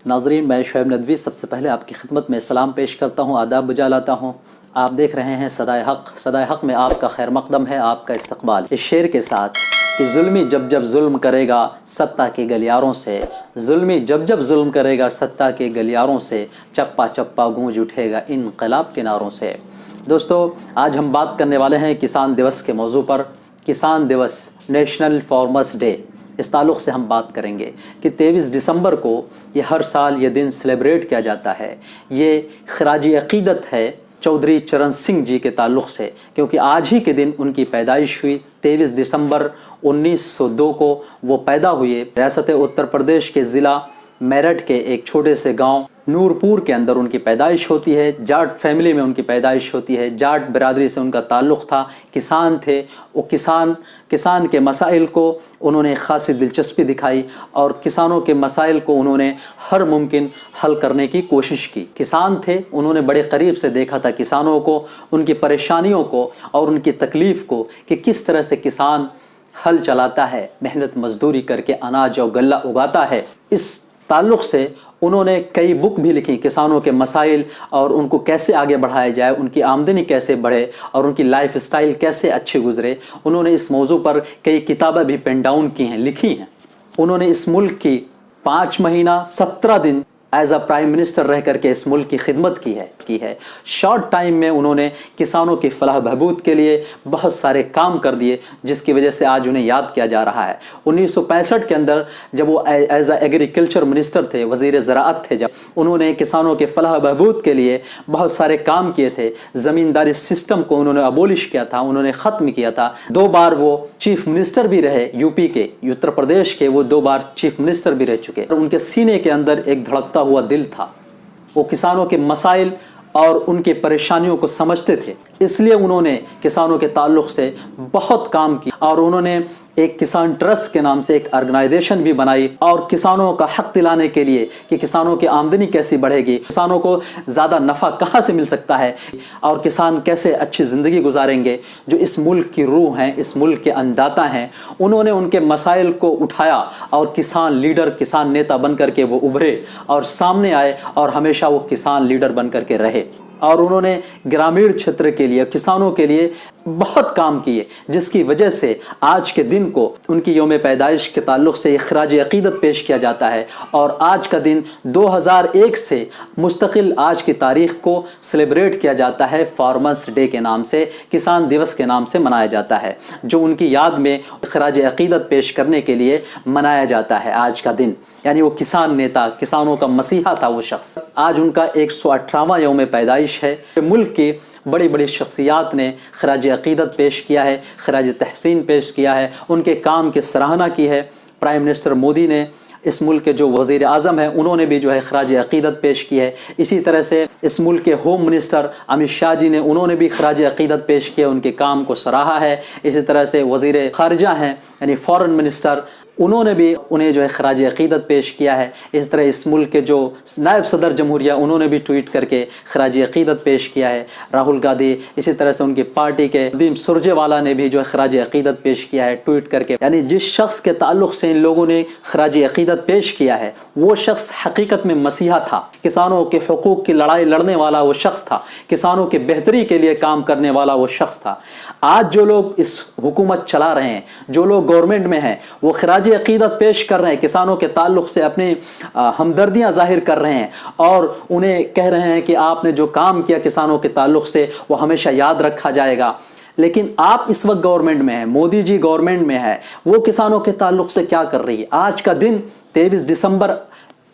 ناظرین، میں شعیب ندوی سب سے پہلے آپ کی خدمت میں سلام پیش کرتا ہوں، آداب بجا لاتا ہوں۔ آپ دیکھ رہے ہیں صدائے حق۔ صدائے حق میں آپ کا خیر مقدم ہے، آپ کا استقبال اس شعر کے ساتھ کہ ظلمی جب جب ظلم کرے گا ستہ کے گلیاروں سے، ظلمی جب جب ظلم کرے گا ستہ کے گلیاروں سے، چپا چپا گونج اٹھے گا انقلاب کے نعروں سے۔ دوستو، آج ہم بات کرنے والے ہیں کسان دیوس کے موضوع پر۔ کسان دیوس، نیشنل فارمرز ڈے، اس تعلق سے ہم بات کریں گے کہ 23 دسمبر کو یہ ہر سال یہ دن سیلیبریٹ کیا جاتا ہے۔ یہ خراج عقیدت ہے چودھری چرن سنگھ جی کے تعلق سے، کیونکہ آج ہی کے دن ان کی پیدائش ہوئی۔ 23 دسمبر 1902 کو وہ پیدا ہوئے۔ ریاست اتر پردیش کے ضلع میرٹھ کے ایک چھوٹے سے گاؤں نورپور کے اندر ان کی پیدائش ہوتی ہے۔ جاٹ فیملی میں ان کی پیدائش ہوتی ہے، جاٹ برادری سے ان کا تعلق تھا، کسان تھے۔ وہ کسان کے مسائل کو انہوں نے خاصی دلچسپی دکھائی اور کسانوں کے مسائل کو انہوں نے ہر ممکن حل کرنے کی کوشش کی۔ کسان تھے، انہوں نے بڑے قریب سے دیکھا تھا کسانوں کو، ان کی پریشانیوں کو اور ان کی تکلیف کو، کہ کس طرح سے کسان ہل چلاتا ہے، محنت مزدوری کر کے اناج اور غلہ اگاتا ہے۔ اس تعلق سے انہوں نے کئی بک بھی لکھی، کسانوں کے مسائل اور ان کو کیسے آگے بڑھایا جائے، ان کی آمدنی کیسے بڑھے اور ان کی لائف سٹائل کیسے اچھے گزرے۔ انہوں نے اس موضوع پر کئی کتابیں بھی پین ڈاؤن کی ہیں، لکھی ہیں۔ انہوں نے اس ملک کی 5 مہینہ 17 دن ایز اے پرائم منسٹر رہ کر کے اس ملک کی خدمت کی ہے۔ شارٹ ٹائم میں انہوں نے کسانوں کی فلاح بہبود کے لیے بہت سارے کام کر دیے، جس کی وجہ سے آج انہیں یاد کیا جا رہا ہے۔ 1965 کے اندر جب وہ ایز اے ایگریکلچر منسٹر تھے، وزیر زراعت تھے، جب انہوں نے کسانوں کے فلاح بہبود کے لیے بہت سارے کام کیے تھے۔ زمینداری سسٹم کو انہوں نے ابولش کیا تھا، انہوں نے ختم کیا تھا۔ 2 بار وہ چیف منسٹر بھی رہے، یو پی کے، اتر پردیش کے وہ 2 بار چیف منسٹر بھی رہ چکے۔ ان کے سینے کے اندر ایک دھڑکتا ہوا دل تھا، وہ کسانوں کے مسائل اور ان کی پریشانیوں کو سمجھتے تھے، اس لیے انہوں نے کسانوں کے تعلق سے بہت کام کیا اور انہوں نے ایک کسان ٹرسٹ کے نام سے ایک آرگنائزیشن بھی بنائی، اور کسانوں کا حق دلانے کے لیے کہ کسانوں کی آمدنی کیسی بڑھے گی، کسانوں کو زیادہ نفع کہاں سے مل سکتا ہے اور کسان کیسے اچھی زندگی گزاریں گے، جو اس ملک کی روح ہیں، اس ملک کے انداتا ہیں۔ انہوں نے ان کے مسائل کو اٹھایا اور کسان لیڈر، کسان نیتا بن کر کے وہ ابھرے اور سامنے آئے اور ہمیشہ وہ کسان لیڈر بن کر کے رہے۔ اور انہوں نے گرامین چھیتر کے لیے، کسانوں کے لیے بہت کام کیے، جس کی وجہ سے آج کے دن کو ان کی یوم پیدائش کے تعلق سے خراج عقیدت پیش کیا جاتا ہے۔ اور آج کا دن 2001 سے مستقل آج کی تاریخ کو سیلیبریٹ کیا جاتا ہے فارمرز ڈے کے نام سے، کسان دیوس کے نام سے منایا جاتا ہے، جو ان کی یاد میں خراج عقیدت پیش کرنے کے لیے منایا جاتا ہے آج کا دن۔ یعنی وہ کسان نیتا، کسانوں کا مسیحا تھا وہ شخص۔ آج ان کا 118واں یوم پیدائش ہے۔ ملک کی بڑی بڑی شخصیات نے خراج عقیدت پیش کیا ہے، خراج تحسین پیش کیا ہے، ان کے کام کی سراہنا کی ہے۔ پرائم منسٹر مودی نے، اس ملک کے جو وزیر اعظم ہیں، انہوں نے بھی جو ہے خراج عقیدت پیش کی ہے۔ اسی طرح سے اس ملک کے ہوم منسٹر امت شاہ جی نے، انہوں نے بھی خراج عقیدت پیش کیا، ان کے کام کو سراہا ہے۔ اسی طرح سے وزیر خارجہ ہیں، یعنی فارن منسٹر، انہوں نے بھی انہیں جو ہے خراج عقیدت پیش کیا ہے۔ اس طرح اس ملک کے جو نائب صدر جمہوریہ، انہوں نے بھی ٹویٹ کر کے خراج عقیدت پیش کیا ہے، راہل گاندھی۔ اسی طرح سے ان کی پارٹی کے ندیم سرجیوالا نے بھی جو ہے خراج عقیدت پیش کیا ہے ٹویٹ کر کے۔ یعنی جس شخص کے تعلق سے ان لوگوں نے خراج عقیدت پیش کیا ہے، وہ شخص حقیقت میں مسیحا تھا، کسانوں کے حقوق کی لڑائی لڑنے والا وہ شخص تھا، کسانوں کی بہتری کے لیے کام کرنے والا وہ شخص تھا۔ آج جو لوگ اس حکومت چلا رہے ہیں، جو لوگ گورنمنٹ میں ہیں، وہ خراج عقیدت پیش کر رہے ہیں، کسانوں کے تعلق سے اپنی ہمدردیاں ظاہر کر رہے ہیں اور انہیں کہہ رہے ہیں کہ آپ نے جو کام کیا کسانوں کے تعلق سے وہ ہمیشہ یاد رکھا جائے گا۔ لیکن آپ اس وقت گورنمنٹ میں ہیں، مودی جی گورنمنٹ میں ہے، وہ کسانوں کے تعلق سے کیا کر رہی ہے؟ آج کا دن 23 دسمبر،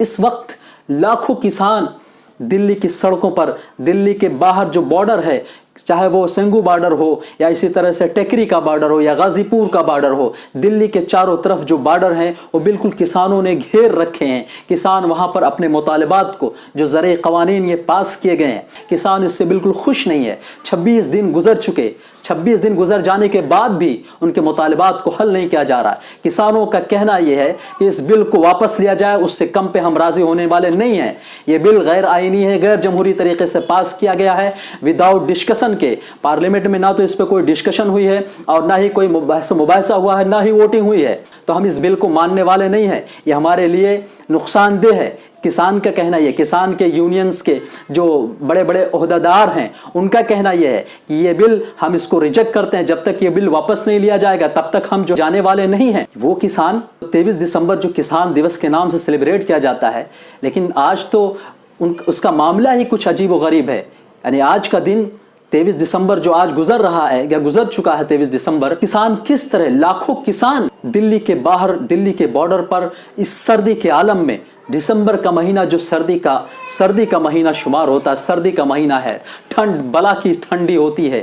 اس وقت لاکھوں کسان دلی کی سڑکوں پر، دلی کے باہر جو بارڈر ہے، چاہے وہ سنگھو بارڈر ہو یا اسی طرح سے ٹیکری کا بارڈر ہو یا غازی پور کا بارڈر ہو، دلی کے چاروں طرف جو بارڈر ہیں وہ بالکل کسانوں نے گھیر رکھے ہیں۔ کسان وہاں پر اپنے مطالبات کو، جو زرعی قوانین یہ پاس کیے گئے ہیں، کسان اس سے بالکل خوش نہیں ہے۔ 26 دن گزر چکے، 26 دن گزر جانے کے بعد بھی ان کے مطالبات کو حل نہیں کیا جا رہا۔ کسانوں کا کہنا یہ ہے کہ اس بل کو واپس لیا جائے، اس سے کم پہ ہم راضی ہونے والے نہیں ہیں۔ یہ بل غیر آئینی ہے، غیر جمہوری طریقے سے پاس کیا گیا ہے، وداؤٹ ڈسکشن کے۔ پارلیمنٹ میں نہ تو اس پہ کوئی ڈسکشن ہوئی ہے اور نہ ہی کوئی مباحثہ ہوا ہے، نہ ہی ووٹنگ ہوئی ہے، تو ہم اس بل کو ماننے والے نہیں ہیں۔ یہ ہمارے لیے نقصان دہ ہے۔ کسان کا کہنا یہ، کسان کے یونینز کے جو بڑے بڑے عہدیدار ہیں ان کا کہنا یہ ہے کہ یہ بل ہم اس کو ریجیکٹ کرتے ہیں، جب تک یہ بل واپس نہیں لیا جائے گا تب تک ہم جو جانے والے نہیں ہیں۔ وہ کسان 23 دسمبر جو کسان دیوس کے نام سے سیلیبریٹ کیا جاتا ہے، لیکن آج تو اس کا معاملہ ہی کچھ عجیب و غریب ہے۔ یعنی آج کا دن 23 دسمبر جو آج گزر رہا ہے یا گزر چکا ہے 23 دسمبر، کسان کس طرح لاکھوں کسان دلی کے باہر، دلی کے بارڈر پر اس سردی کے عالم میں، دسمبر کا مہینہ جو سردی کا مہینہ شمار ہوتا ہے، سردی کا مہینہ ہے، ٹھنڈ بلا کی ٹھنڈی ہوتی ہے،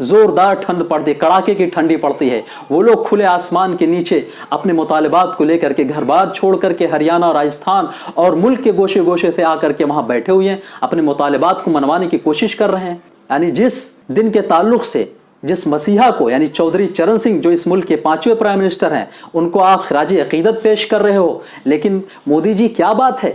زوردار ٹھنڈ پڑتی ہے، کڑاکے کی ٹھنڈی پڑتی ہے، وہ لوگ کھلے آسمان کے نیچے اپنے مطالبات کو لے کر کے گھر بار چھوڑ کر کے ہریانہ، راجستھان اور ملک کے گوشے گوشے سے آ کر کے وہاں بیٹھے ہوئے ہیں، اپنے مطالبات کو منوانے کی کوشش کر رہے ہیں۔ یعنی جس دن کے تعلق سے جس مسیحا کو، یعنی چودھری چرن سنگھ جو اس ملک کے 5ویں پرائم منسٹر ہیں، ان کو آپ خراج عقیدت پیش کر رہے ہو، لیکن مودی جی کیا بات ہے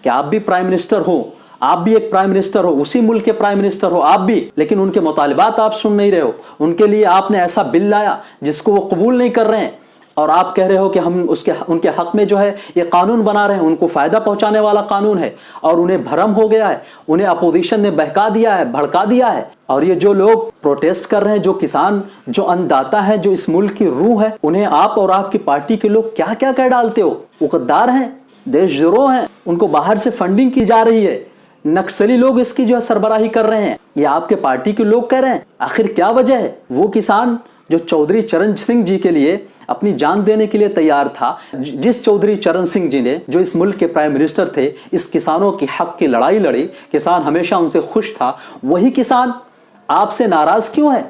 کہ آپ بھی پرائم منسٹر ہو، آپ بھی ایک پرائم منسٹر ہو، اسی ملک کے پرائم منسٹر ہو آپ بھی، لیکن ان کے مطالبات آپ سن نہیں رہے ہو۔ ان کے لیے آپ نے ایسا بل لایا جس کو وہ قبول نہیں کر رہے ہیں، اور آپ کہہ رہے ہو کہ ہم ان کے حق میں جو ہے یہ قانون بنا رہے ہیں، ان کو فائدہ پہنچانے والا قانون ہے، اور انہیں بھرم ہو گیا ہے، انہیں اپوزیشن نے بہکا دیا ہے، بھڑکا دیا ہے۔ اور یہ جو لوگ پروٹیسٹ کر رہے ہیں، جو کسان، جو انداتا ہے، جو اس ملک کی روح ہے، انہیں آپ اور آپ کی پارٹی کے لوگ کیا کیا کہہ ڈالتے ہو؟ وہ غدار ہیں، دیش جرو ہیں، ان کو باہر سے فنڈنگ کی جا رہی ہے، نکسلی لوگ اس کی جو ہے سربراہی کر رہے ہیں، یہ آپ کے پارٹی کے لوگ کہہ رہے ہیں۔ آخر کیا وجہ ہے؟ وہ کسان جو چودھری چرن سنگھ جی کے لیے اپنی جان دینے کے لیے تیار تھا، جس چودھری چرن سنگھ جی نے جو اس ملک کے پرائم منسٹر تھے، اس کسانوں کی حق کی لڑائی لڑی، کسان ہمیشہ ان سے خوش تھا، وہی کسان آپ سے ناراض کیوں ہے؟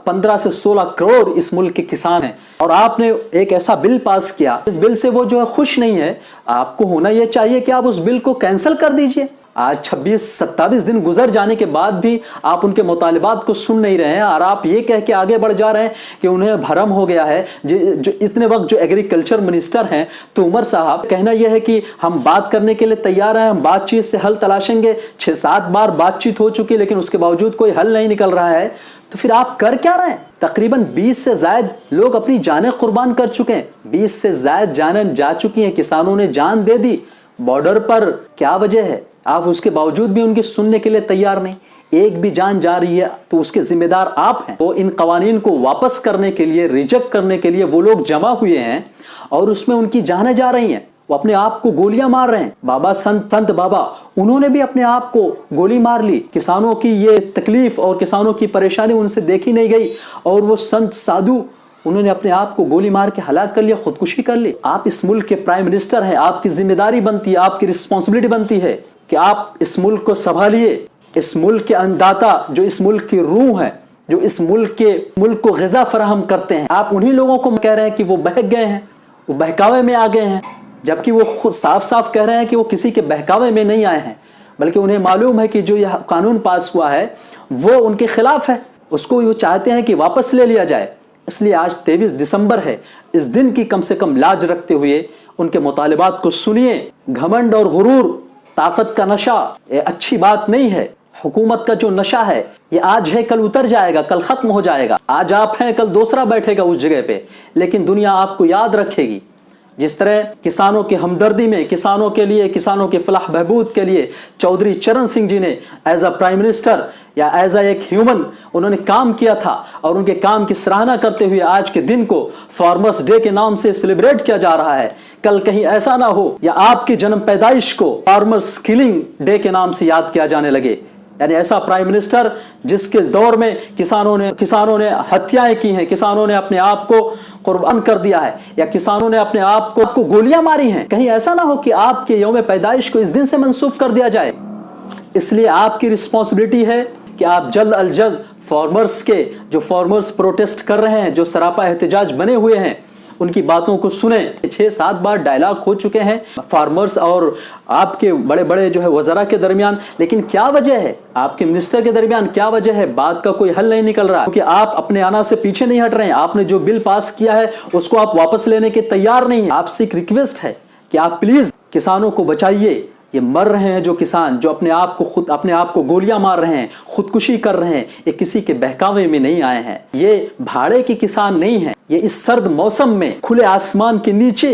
15 سے 16 کروڑ اس ملک کے کسان ہیں، اور آپ نے ایک ایسا بل پاس کیا، اس بل سے وہ جو ہے خوش نہیں ہے۔ آپ کو ہونا یہ چاہیے کہ آپ اس بل کو کینسل کر دیجئے۔ آج 26-27 دن گزر جانے کے بعد بھی آپ ان کے مطالبات کو سن نہیں رہے ہیں، اور آپ یہ کہہ کے آگے بڑھ جا رہے ہیں کہ انہیں بھرم ہو گیا ہے۔ جو اتنے وقت جو ایگریکلچر منسٹر ہیں تو عمر صاحب، کہنا یہ ہے کہ ہم بات کرنے کے لیے تیار ہیں، ہم بات چیت سے حل تلاشیں گے، 6-7 بار بات چیت ہو چکی لیکن اس کے باوجود کوئی حل نہیں نکل رہا ہے، تو پھر آپ کر کیا رہے ہیں؟ تقریباً 20 سے زائد لوگ اپنی جانیں قربان کر چکے ہیں، 20 سے زائد جانیں جا چکی ہیں، کسانوں نے جان دے دی بارڈر پر۔ کیا وجہ ہے؟ آپ اس کے باوجود بھی ان کی سننے کے لیے تیار نہیں۔ ایک بھی جان جا رہی ہے تو اس کے ذمہ دار آپ ہیں۔ وہ ان قوانین کو واپس کرنے کے لیے، ریجیکٹ کرنے کے لیے وہ لوگ جمع ہوئے ہیں، اور اس میں ان کی جانیں جا رہی ہیں، وہ اپنے آپ کو گولیاں مار رہے ہیں۔ بابا سنت بابا، انہوں نے بھی اپنے آپ کو گولی مار لی۔ کسانوں کی یہ تکلیف اور کسانوں کی پریشانی ان سے دیکھی نہیں گئی، اور وہ سنت سادھو، انہوں نے اپنے آپ کو گولی مار کے ہلاک کر لیا، خودکشی کر لی۔ آپ اس ملک کے پرائم منسٹر ہیں، آپ کی ذمہ داری بنتی ہے، آپ کی رسپانسبلٹی بنتی ہے کہ آپ اس ملک کو سنبھالیے۔ اس ملک کے انداتا جو اس ملک کی روح ہے، جو اس ملک کو غذا فراہم کرتے ہیں، آپ انہی لوگوں کو کہہ رہے ہیں کہ وہ بہک گئے ہیں، وہ بہکاوے میں آ گئے ہیں، جبکہ وہ خود صاف صاف کہہ رہے ہیں کہ وہ کسی کے بہکاوے میں نہیں آئے ہیں، بلکہ انہیں معلوم ہے کہ جو یہ قانون پاس ہوا ہے وہ ان کے خلاف ہے، اس کو وہ چاہتے ہیں کہ واپس لے لیا جائے۔ اس لیے آج 23 دسمبر ہے، اس دن کی کم سے کم لاج رکھتے ہوئے ان کے مطالبات کو سنیے۔ گھمنڈ اور غرور، طاقت کا نشہ، یہ اچھی بات نہیں ہے۔ حکومت کا جو نشہ ہے یہ آج ہے، کل اتر جائے گا، کل ختم ہو جائے گا۔ آج آپ ہیں، کل دوسرا بیٹھے گا اس جگہ پہ، لیکن دنیا آپ کو یاد رکھے گی۔ جس طرح کسانوں کی ہمدردی میں، کسانوں کے لیے، کسانوں کے فلاح بہبود کے لیے چودھری چرن سنگھ جی نے ایز اے پرائم منسٹر یا ایز اے ایک ہیومن انہوں نے کام کیا تھا، اور ان کے کام کی سراہنا کرتے ہوئے آج کے دن کو فارمرز ڈے کے نام سے سیلیبریٹ کیا جا رہا ہے۔ کل کہیں ایسا نہ ہو یا آپ کی جنم پیدائش کو فارمرز کلنگ ڈے کے نام سے یاد کیا جانے لگے۔ یعنی ایسا پرائم منسٹر جس کے دور میں کسانوں نے ہتیائیں کی ہیں، کسانوں نے اپنے آپ کو قربان کر دیا ہے، یا کسانوں نے اپنے آپ کو گولیاں ماری ہیں، کہیں ایسا نہ ہو کہ آپ کے یوم پیدائش کو اس دن سے منسوخ کر دیا جائے۔ اس لیے آپ کی رسپانسبلٹی ہے کہ آپ جلد از جلد فارمرز پروٹیسٹ کر رہے ہیں، جو سراپا احتجاج بنے ہوئے ہیں، ان کی باتوں کو سنیں۔ 6-7 بار ڈائلاگ ہو چکے ہیں فارمرز اور آپ کے بڑے بڑے جو ہے وزراء کے درمیان، لیکن کیا وجہ ہے؟ آپ کے منسٹر کے درمیان کیا وجہ ہے؟ بات کا کوئی حل نہیں نکل رہا، کیونکہ آپ اپنے آنا سے پیچھے نہیں ہٹ رہے ہیں۔ آپ نے جو بل پاس کیا ہے اس کو آپ واپس لینے کے تیار نہیں ہیں۔ آپ سے ایک ریکویسٹ ہے کہ آپ پلیز کسانوں کو بچائیے۔ یہ مر رہے ہیں جو کسان، جو اپنے آپ کو گولیاں مار رہے ہیں، خودکشی کر رہے ہیں، یہ کسی کے بہکاوے میں نہیں آئے ہیں، یہ بھاڑے کے کسان نہیں ہیں۔ یہ اس سرد موسم میں کھلے آسمان کے نیچے